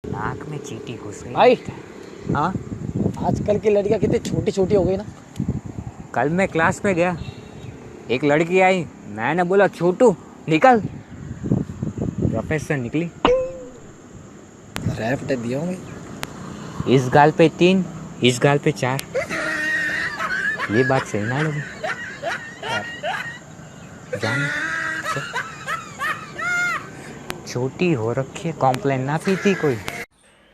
नाक में चींटी घुस गई। भाई, हाँ, आजकल की लड़कियां कितनी छोटी छोटी हो गई ना। कल मैं क्लास में गया, एक लड़की आई, मैंने बोला छोटू निकल, प्रोफेसर निकली। रैप्ट दिए होंगे। इस गाल पे 3, इस गाल पे 4। ये बात सही ना लगी? जान छोटी हो रखी है, कॉम्प्लेन ना पीती कोई।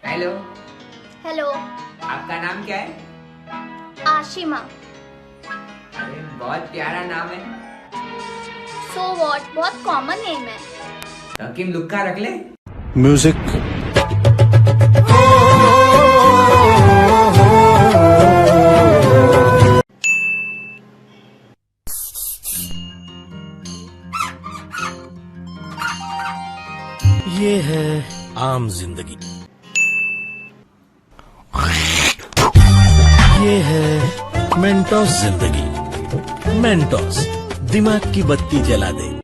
हेलो, हेलो, आपका नाम क्या है? आशिमा। अरे बहुत प्यारा नाम है। सो व्हाट, बहुत कॉमन नेम है। रकीम लुक्का रख ले। म्यूजिक। ये है आम जिंदगी, ये है मेंटोस जिंदगी। मेंटोस दिमाग की बत्ती जला दे।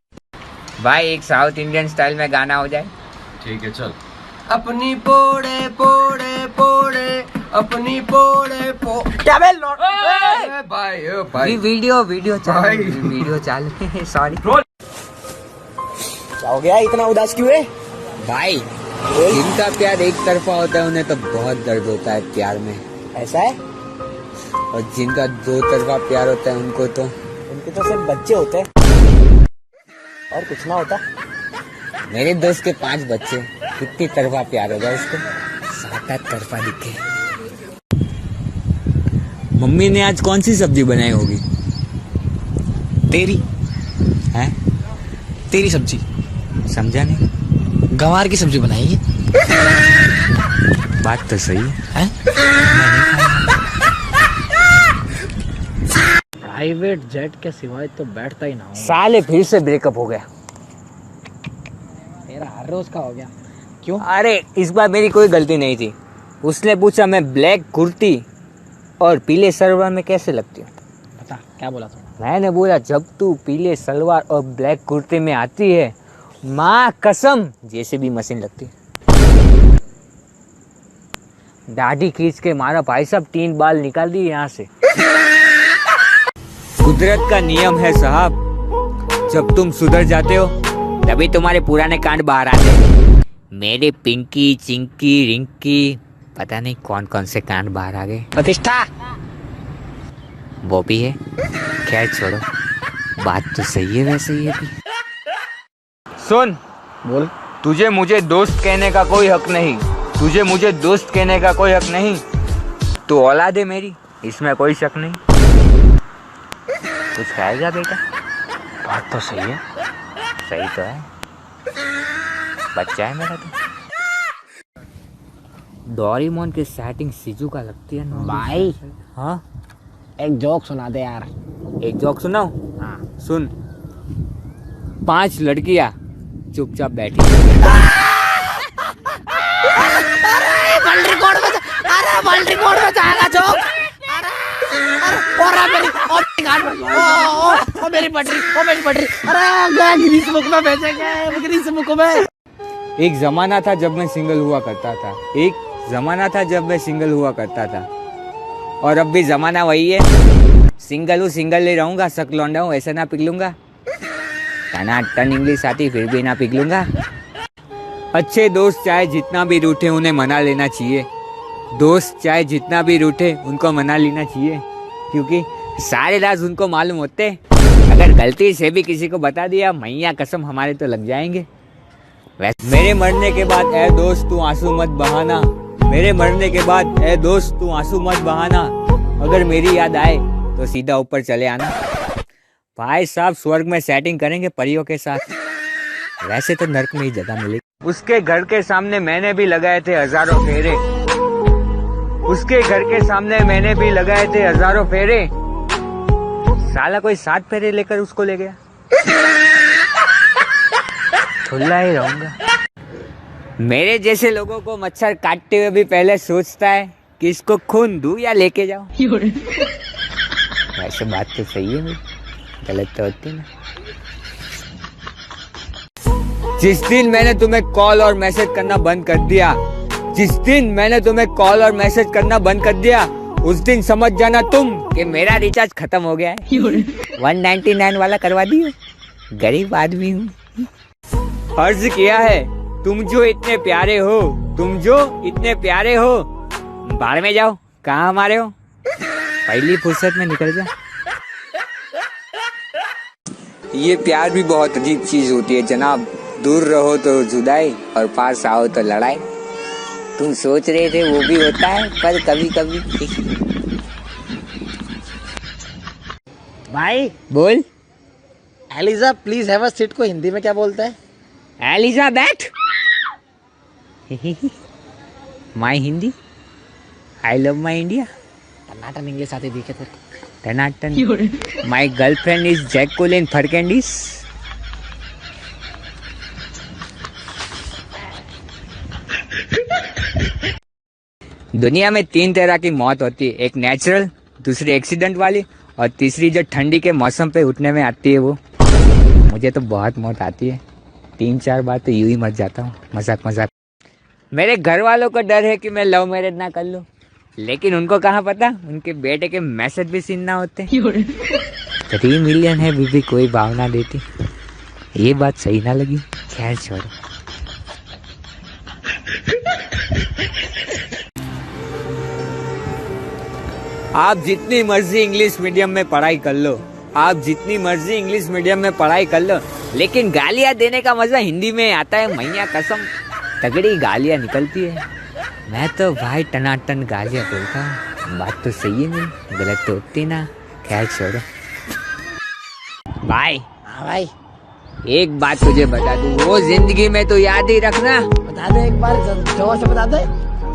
भाई एक साउथ इंडियन स्टाइल में गाना हो जाए। ठीक है, चल। अपनी पोड़े पोड़े पोड़े अपनी पोड़े क्या भाई वीडियो भाई। वीडियो चालू। सॉरी क्या हो गया, इतना उदास क्यों है? भाई, जिनका प्यार एक तरफा होता है उन्हें तो बहुत दर्द होता है प्यार में, ऐसा है? और जिनका 2 तरफा प्यार होता है उनको तो उनके तो सिर्फ बच्चे होते हैं और कुछ ना होता। मेरे दोस्त के 5 बच्चे, कितनी तरफा प्यार होगा उसको? 7-8 तरफा दिखे। मम्मी ने आज कौन सी सब्जी बनाई होगी? तेरी हैं? तेरी सब्जी, समझा नहीं। गंवार की सब्जी बनाई है। बात तो सही है। प्राइवेट जेट के सिवाय तो बैठता ही ना हूँ। साले फिर से ब्रेकअप हो गया। मेरा हर रोज का हो गया। क्यों? अरे इस बार मेरी कोई गलती नहीं थी। उसने पूछा मैं ब्लैक कुर्ती और पीले सलवार में कैसे लगती हूँ। बता क्या बोला तू? मैंने बोला जब तू पीले सलवार और ब्लैक कुर्ते में आती है, माँ कसम जैसे भी मशीन लगती है। दाढ़ी खींच के मारा भाई साहब, 3 बाल निकाल दिए यहाँ से। कुदरत का नियम है साहब, जब तुम सुधर जाते हो तभी तुम्हारे पुराने कांड बाहर आते हैं। मेरे पिंकी चिंकी रिंकी पता नहीं कौन कौन से कांड बाहर आ गए। प्रतिष्ठा वो भी है, खैर छोड़ो, बात तो सही है वैसे ये भी। सुन, बोल। तुझे मुझे दोस्त कहने का कोई हक नहीं, तुझे मुझे दोस्त कहने का कोई हक नहीं। तू औलाद है मेरी, इसमें कोई शक नहीं। कुछ खाएगा बेटा? बात तो सही है। सही तो है, बच्चा है मेरा तो। डोरेमोन की सेटिंग सिजू का लगती है ना भाई, हाँ, एक जोक सुना दे यार। एक जोक सुनाओ? हाँ सुन। 5 लड़कियां चुपचाप बैठी। एक जमाना था जब मैं सिंगल हुआ करता था, एक जमाना था जब मैं सिंगल हुआ करता था, और अब भी जमाना वही है। सिंगल हूँ, सिंगल ही रहूंगा, शक लौंडा हूँ ऐसे ना पिघलूंगा। टन इंग्लिश आती फिर भी ना पिघलूंगा। अच्छे दोस्त चाहे जितना भी रूठे उन्हें मना लेना चाहिए। दोस्त चाहे जितना भी रूठे उनको मना लेना चाहिए, क्योंकि सारे राज उनको मालूम होते। अगर गलती से भी किसी को बता दिया, मैया कसम हमारे तो लग जाएंगे। वैसे मेरे मरने के बाद ए दोस्त तू आंसू मत बहाना, मेरे मरने के बाद ए दोस्त तू आंसू मत बहाना। अगर मेरी याद आए तो सीधा ऊपर चले आना। भाई साहब स्वर्ग में सेटिंग करेंगे परियों के साथ, वैसे तो नर्क में ही जगह मिलेगी। उसके घर के सामने मैंने भी लगाए थे हजारों फेरे, उसके घर के सामने मैंने भी लगाए थे हजारों फेरे। साला कोई 7 फेरे लेकर उसको ले गया। खुला ही रहूंगा। मेरे जैसे लोगों को मच्छर काटते हुए भी पहले सोचता है कि इसको खून दूं या लेके जाऊं। वैसे बात तो सही है, गलत तो होती ना। जिस दिन मैंने तुम्हें कॉल और मैसेज करना बंद कर दिया, जिस दिन मैंने तुम्हें कॉल और मैसेज करना बंद कर दिया उस दिन समझ जाना तुम कि मेरा रिचार्ज खत्म हो गया है। 199 वाला करवा दियो, गरीब आदमी हूँ। अर्ज किया है तुम जो इतने प्यारे हो, तुम जो इतने प्यारे हो, बाहर में जाओ, कहाँ हमारे हो, पहली फुर्सत में निकल जा। ये प्यार भी बहुत अजीब चीज होती है जनाब, दूर रहो तो जुदाई और पास आओ तो लड़ाई। तुम सोच रहे थे वो भी होता है, पर कभी कभी। भाई बोल। Eliza please have a seat को हिंदी में क्या बोलता है? एलिजा बैठ। My Hindi, I love my India. टनाटन इंग्लिश आती दिखे तेरे को। टनाटन। My girlfriend is Jacqueline Fernandez. दुनिया में 3 तरह की मौत होती है, एक नेचुरल, दूसरी एक्सीडेंट वाली और तीसरी जो ठंडी के मौसम पे उठने में आती है वो। मुझे तो बहुत मौत आती है, 3-4 बार तो यूं ही मर जाता हूँ, मजाक मजाक। मेरे घर वालों को डर है कि मैं लव मैरिज ना कर लूं, लेकिन उनको कहाँ पता उनके बेटे के मैसेज भी सीन ना होते। 3 मिलियन है भी कोई भावना देती, ये बात सही ना लगी, खैर छोड़ो। आप जितनी मर्जी इंग्लिश मीडियम में पढ़ाई कर लो, आप जितनी मर्जी इंग्लिश मीडियम में पढ़ाई कर लो, लेकिन गालियां देने का मजा हिंदी में आता है। मैया कसम, तगड़ी गालियां निकलती है। मैं तो भाई टनाटन गालियां बोलता हूँ। बात तो सही है मेरी, गलत तो होती ना, खैर छोड़ो। भाई हाँ भाई एक बात तुझे बता दूं, वो जिंदगी में तो याद ही रखना, बता दे एक बार, जोर से बता दे।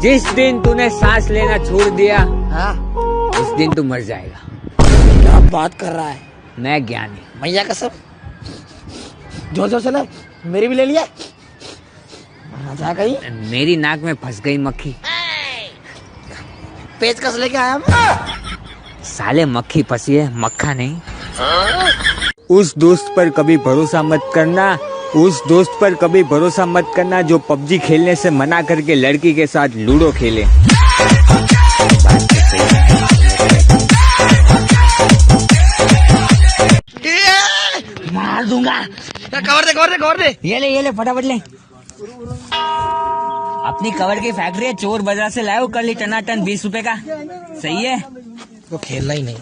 जिस दिन तूने सांस लेना छोड़ दिया हाँ उस दिन तू मर जाएगा। क्या बात कर रहा है? मैं ज्ञानी। मैया कसम, जोर जोर से ले, मेरी भी ले लिया। मजा गई। मेरी नाक में फंस गई मक्खी। पेचकस लेके आया मैं। साले मक्खी फंसी है, मक्खा नहीं। उस दोस्त पर कभी भरोसा मत करना, उस दोस्त पर कभी भरोसा मत करना जो पबजी खेलने से मना करके लड़की के साथ लूडो खेले। मार दूंगा। कवर दे। ये ले फटाफट ले। अपनी कवर की फैक्ट्री है, चोर बाजार से लाओ, कल ही टनाटन 20 रुपए का, सही है। तो खेलना ही नहीं।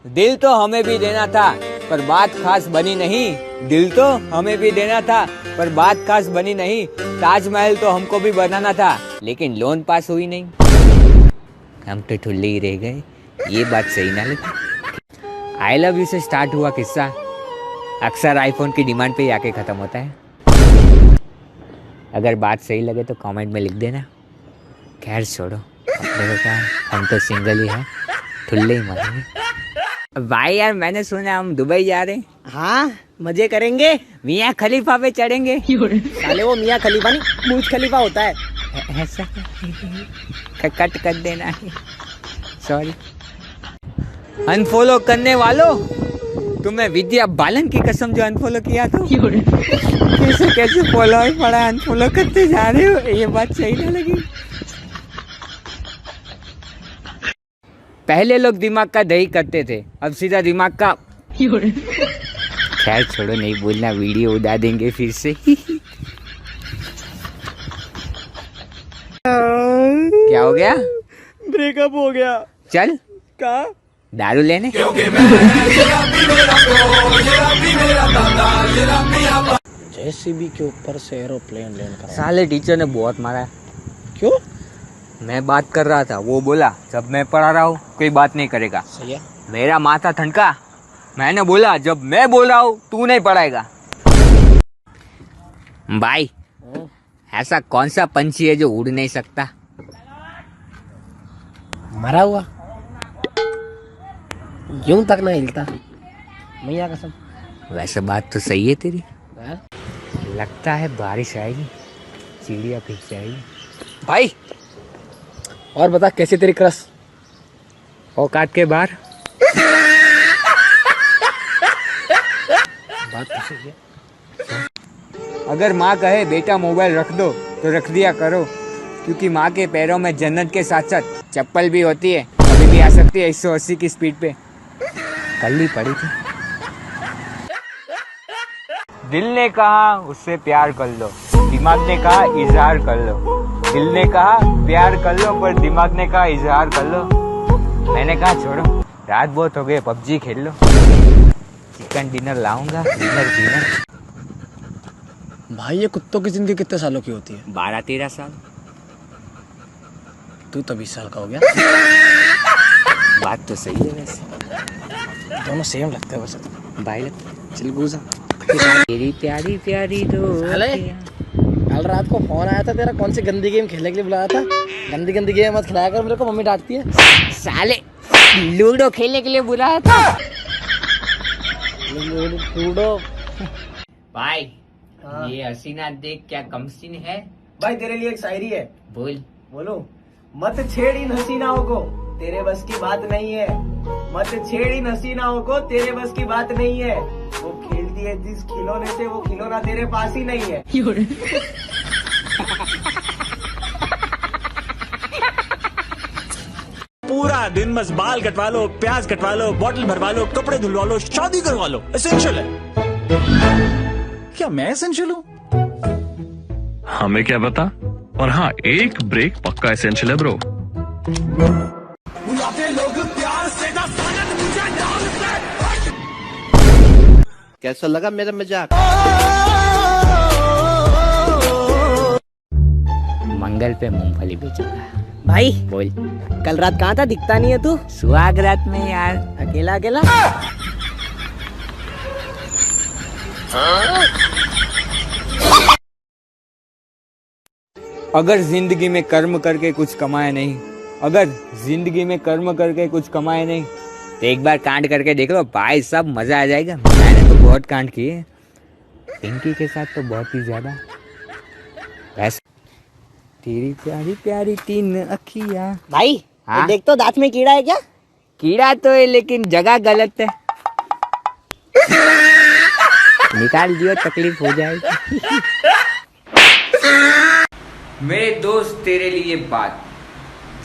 दिल तो हमें भी देना था पर बात खास बनी नहीं, दिल तो हमें भी देना था पर बात खास बनी नहीं। ताजमहल तो हमको भी बनाना था लेकिन लोन पास हुई नहीं, हम तो ठुल्ले ही रह गए। ये बात सही ना लगी। आई लव यू से स्टार्ट हुआ किस्सा अक्सर आईफोन की डिमांड पे ही आके खत्म होता है। अगर बात सही लगे तो कमेंट में लिख देना, खैर छोड़ो, अपने को क्या, हम तो सिंगल ही हैं, ठुल्ले ही मरेंगे। भाई यार मैंने सुना हम दुबई जा रहे हैं। हाँ मजे करेंगे, मियाँ खलीफा पे चढ़ेंगे। साले वो मियाँ खलीफा नहीं, बुर्ज खलीफा होता है। ऐसा कट कर देना, सॉरी। अनफॉलो करने वालों, तुम्हें विद्या बालन की कसम जो अनफॉलो किया तो कैसे फॉलो ही पड़ा, अनफॉलो करते जा रहे हो, ये बात सही ना लगी। पहले लोग दिमाग का दही करते थे, अब सीधा दिमाग का। खैर छोड़ो, नहीं बोलना, वीडियो उड़ा देंगे फिर से। क्या हो गया? ब्रेकअप हो गया। चल का दारू लेने। जेसीबी के ऊपर से एरोप्लेन लैंड करा। साले टीचर ने बहुत मारा है। क्यों? मैं बात कर रहा था, वो बोला जब मैं पढ़ा रहा हूँ कोई बात नहीं करेगा। सही है। मेरा माथा ठनका, मैंने बोला जब मैं बोल रहा हूँ तू नहीं पढ़ाएगा। भाई ऐसा कौन सा पंछी है जो उड़ नहीं सकता? मरा हुआ, यूं तक ना हिलता, मैया कसम। वैसे बात तो सही है तेरी। यार लगता है बारिश आएगी, चिड़िया फिर जाएगी। भाई और बता, कैसी तेरी क्रश? औकात के बाहर। बात तो सही है। अगर माँ कहे बेटा मोबाइल रख दो तो रख दिया करो, क्योंकि माँ के पैरों में जन्नत के साथ साथ चप्पल भी होती है, कभी भी आ सकती है 180 की स्पीड पे। कल ही पड़ी थी। दिल ने कहा उससे प्यार कर लो, दिमाग ने कहा इजहार कर लो। दिल ने कहा प्यार कर लो, पर दिमाग ने कहा इजहार कर लो। मैंने कहा छोड़ो, रात बहुत हो गई, पबजी खेल लो। चिकन डिनर लाऊंगा, डिनर। भाई ये कुत्तों की जिंदगी कितने सालों की होती है? 12-13 साल। तू तो 20 साल का हो गया। बात तो सही है वैसे, दोनों सेम लगते हैं वैसे तो। भाई लगता है। चल घुसा। तेरी प्यारी प्यारी साले, कल रात को फोन आया था तेरा, कौन सी गंदी गेम खेलने के लिए बुलाया था? गंदी गंदी गेम मत खिलाया कर मेरे को, मम्मी डांटती है। साले लूडो खेलने के लिए बुलाया था। लूडो। भाई हाँ। ये हसीना देख क्या कम सीन है। भाई तेरे लिए एक शायरी है, बोल। बोलो। मत छेड़ इन हसीनाओं को, तेरे बस की बात नहीं है। मत छेड़ इन हसीनाओं को, तेरे बस की बात नहीं है। वो खेलती है जिस खिलौने से, वो खिलौना तेरे पास ही नहीं है। पूरा दिन बस बाल कटवा लो, प्याज कटवा लो, बॉटल भरवा लो, कपड़े धुलवा लो, शादी करवा लो। एसेंशियल है क्या? मैं एसेंशियल हूँ? हमें क्या पता। और हाँ, एक ब्रेक पक्का एसेंशियल है ब्रो। कैसा लगा मेरा मजाक? मंगल पे मूंगफली बेचूंगा। भाई बोल। कल रात कहाँ था? दिखता नहीं है तू। सुहाग रात में यार। अकेला अकेला। अगर जिंदगी में कर्म करके कुछ कमाए नहीं, अगर जिंदगी में कर्म करके कुछ कमाए नहीं, तो एक बार कांड करके देख लो भाई, सब मजा आ जाएगा। मैंने तो बहुत कांड किए, पिंकी के साथ तो बहुत ही ज्यादा। बस तेरी प्यारी प्यारी 3 अखियां। भाई हाँ? देख तो दांत में कीड़ा है क्या? कीड़ा तो है लेकिन जगह गलत है। निकाल दियो, तकलीफ हो जाएगी। मेरे दोस्त तेरे लिए बात,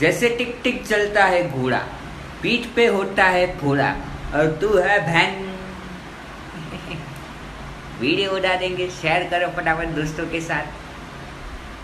जैसे टिक टिक चलता है घोड़ा, पीठ पे होता है फोड़ा, और तू है भैन। वीडियो उड़ा देंगे, शेयर करो फटाफट दोस्तों के साथ।